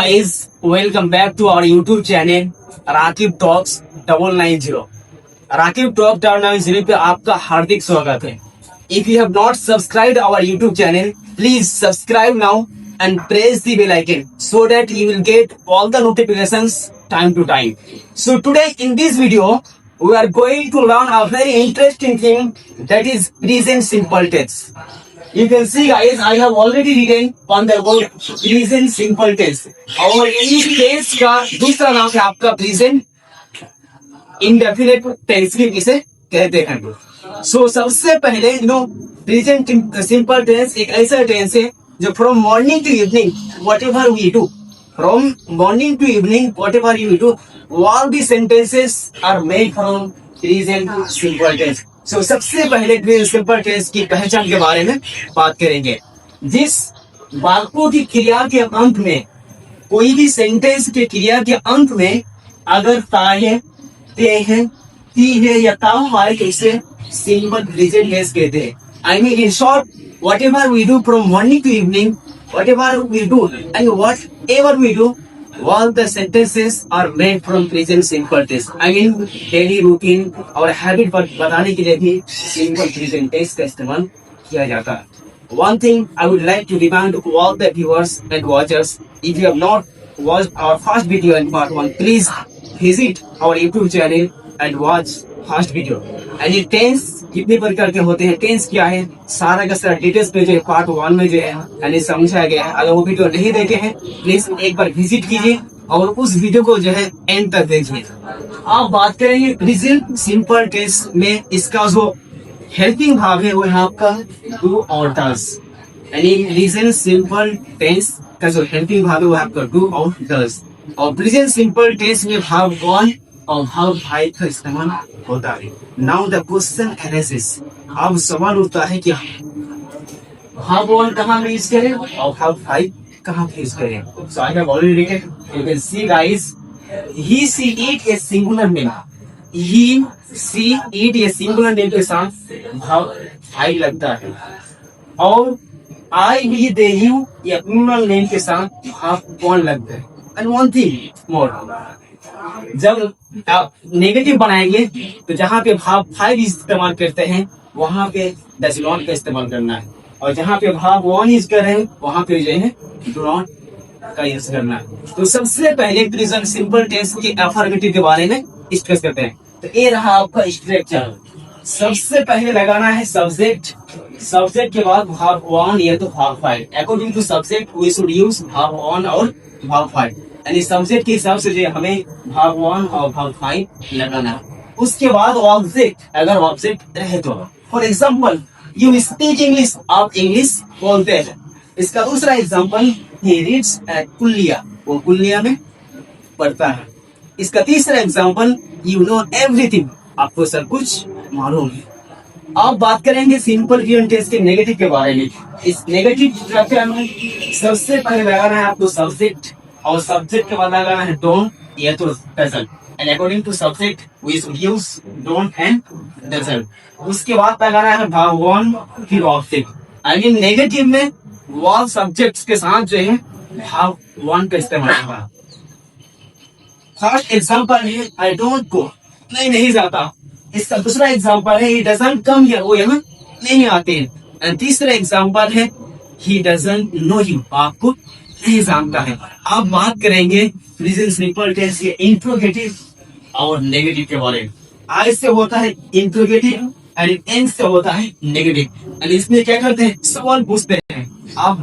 guys, welcome back to our YouTube channel Raqib talks 990। Raqib talk 990 पे आपका हार्दिक स्वागत है। If you have not subscribed our YouTube channel, please subscribe now and press the bell icon so that you will get all the notifications time to time. So today in this video, we are going to learn a very interesting thing, that is present simple tense. You can see guys, I have already written on the board present simple tense. और इस tense का दूसरा नाम है आपका present indefinite tense भी इसे कहते हैं। So सबसे पहले present simple tense एक ऐसा tense है जो from morning to evening whatever we do, from morning to evening whatever you do, all the sentences are made from present simple tense. So, सबसे पहले प्रेजेंट सिंपल टेंस की पहचान के बारे में बात करेंगे। जिस वाक्यों की क्रिया के अंत में, कोई भी सेंटेंस के क्रिया के अंत में अगर ता है, ते है, ती है या ता हमारे तो इसे सिंपल प्रेजेंट टेंस कहते हैं। I mean in short, whatever we do from morning to evening, whatever we do and whatever we do, all the sentences are made from present simple tense. I mean daily routine और habit पर बताने के लिए भी simple present tense का इस्तेमाल किया जाता है। One thing I would like to remind to all the viewers and watchers, if you have not watched our first video in part 1, please visit our YouTube channel and watch first video. And ये tense कितने प्रकार के होते हैं, tense क्या है, सारा का सारा डिटेल्स पे जो है पार्ट 1 में जो है यानी समझाया गया है। अगर वो वीडियो नहीं देखे हैं प्लीज एक बार विजिट कीजिए और उस वीडियो को जो है एंड तक देखिए। आप बात करेंगे प्रेजेंट सिंपल टेंस में, इसका जो हेल्पिंग भाग है वो है आपका डू और डज। यानी प्रेजेंट सिंपल टेंस का जो हेल्पिंग भाग है वो है आपका डू और डज। और प्रेजेंट सिंपल टेंस में भाग 1 और भाग 5 का इस्तेमाल होता है। नाउ द क्वेश्चन arises, अब सवाल उठता है कि भाग 1 कहाँ पे यूज करें और भाग 5 कहाँ पे यूज करें। So I have already written, you can see guys, he she it a singular name, he she it a singular name के साथ भाग 5 लगता है। और I we they you या plural name के साथ भाग 1 लगता है। And one thing more, जब नेगेटिव बनाएंगे तो जहाँ पे भाव 5 इस्तेमाल करते हैं वहाँ पे डज नॉट का इस्तेमाल करना है, और जहाँ पे भाव 1 यूज कर रहे हैं वहाँ पे जो है डू नॉट का यूज करना है। तो सबसे पहले प्रेजेंट सिंपल टेंस के अफर्मेटिव के बारे में डिस्कस करते हैं। तो ये रहा आपका स्ट्रक्चर। सबसे पहले लगाना है सब्जेक्ट, सब्जेक्ट के बाद भाव 1 या तो भाव 5। According to subject we should use भाव 1 और भाव 5, यानी सब्जेक्ट के हिसाब से जो हमें भाग 1 और भाग 5 लगाना है। उसके बाद ऑब्जेक्ट, अगर ऑब्जेक्ट रहे तो for example you speak English, आप इंग्लिश बोलते हैं। इसका दूसरा एग्जाम्पल ही रीड्स एट कुलिया, वो कुलिया में पढ़ता है। इसका तीसरा एग्जाम्पल यू नो एवरीथिंग, आपको सब कुछ मालूम है। आप बात करेंगे सिंपल प्रेजेंट टेंस के नेगेटिव के बारे में। इस नेगेटिव स्ट्रक्चर में सबसे पहले लगाना है आपको सब्जेक्ट, और सब्जेक्ट के बाद लगाना है डोंट या तो doesn't. And according to subject we should use don't and doesn't. उसके बाद लगाना है भाग 1 फिर ऑब्जेक्ट। आई मीन नेगेटिव में ऑल सब्जेक्ट्स के साथ जो है भाग 1 का इस्तेमाल होगा। फर्स्ट एग्जांपल है आई डोंट गो, नहीं जाता। इसका दूसरा एग्जांपल है ही डजंट कम हियर, वो यहाँ नहीं आते। एंड तीसरा एग्जांपल है ही डजंट नो यू, आपको नहीं जानता है। आप बात करेंगे प्रेजेंट सिंपल टेंस के इंट्रोगेटिव और नेगेटिव के बारे में। आई से होता है इंट्रोगेटिव और एन से होता है नेगेटिव। और इसमें क्या करते हैं, सवाल पूछते हैं। आप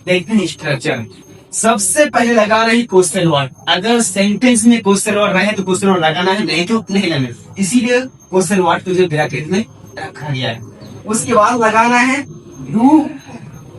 देखते हैं स्ट्रक्चर, सबसे पहले लगा रहे क्वेश्चन वर्ड। अगर सेंटेंस में क्वेश्चन वर्ड रहे तो क्वेश्चन वर्ड लगाना है, नहीं तो नहीं लगाना है। इसीलिए क्वेश्चन वर्ड को जो ब्रैकेट में रखा गया है। उसके बाद लगाना है डू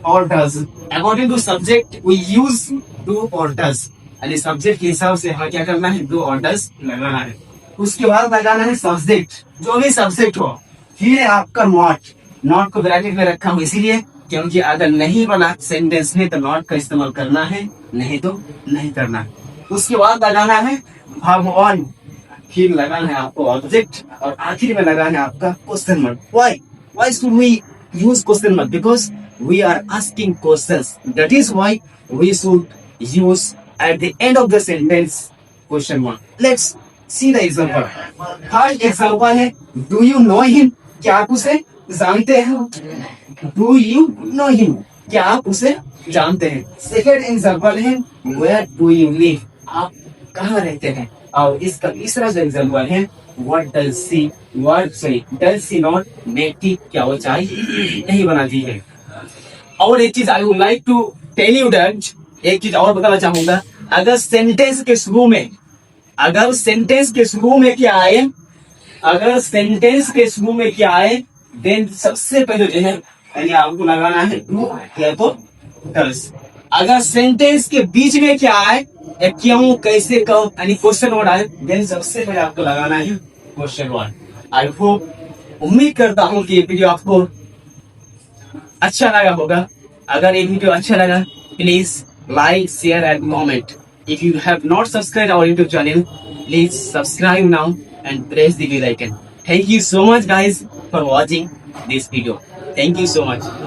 और does. According to subject we use do और डज, यानी सब्जेक्ट के हिसाब से हमें क्या करना है, डू और डज लगाना है। उसके बाद लगाना है सब्जेक्ट, जो भी सब्जेक्ट हो। फिर आपका नॉट को ब्रैकेट में रखा हूँ इसीलिए क्योंकि अगर नहीं बना सेंटेंस में तो नॉट का इस्तेमाल करना है, नहीं तो नहीं करना है। उसके बाद लगाना है भाग 1, फिर लगाना है आपको ऑब्जेक्ट, और आखिर में लगाना है आपका question mark. Why should we use question mark? Because we are asking questions, that is why we should use at the end of the sentence question 1. Let's see the example. First example है do you know him? क्या आप उसे जानते हैं? Do you know him? क्या आप उसे जानते हैं? Second example है where do you live? आप कहाँ रहते हैं? और इसका तीसरा जो example है what does she not make tea? क्या वो चाय नहीं बनाती है? और एक चीज I would like to tell you that, एक चीज और बताना चाहूंगा, अगर सेंटेंस के शुरू में क्या आए देन सबसे पहले जो है यानी आपको लगाना है टू या तो डस। अगर सेंटेंस के बीच में क्या आए या क्यों कैसे कब यानी क्वेश्चन वर्ड आए देन सबसे पहले आपको लगाना है क्वेश्चन वर्ड। आई होप, उम्मीद करता हूँ कि ये वीडियो आपको अच्छा लगा होगा। अगर ये वीडियो अच्छा लगा please like share and comment. If you have not subscribe our YouTube channel please subscribe now and press the bell icon. Thank you so much guys for watching this video. Thank you so much.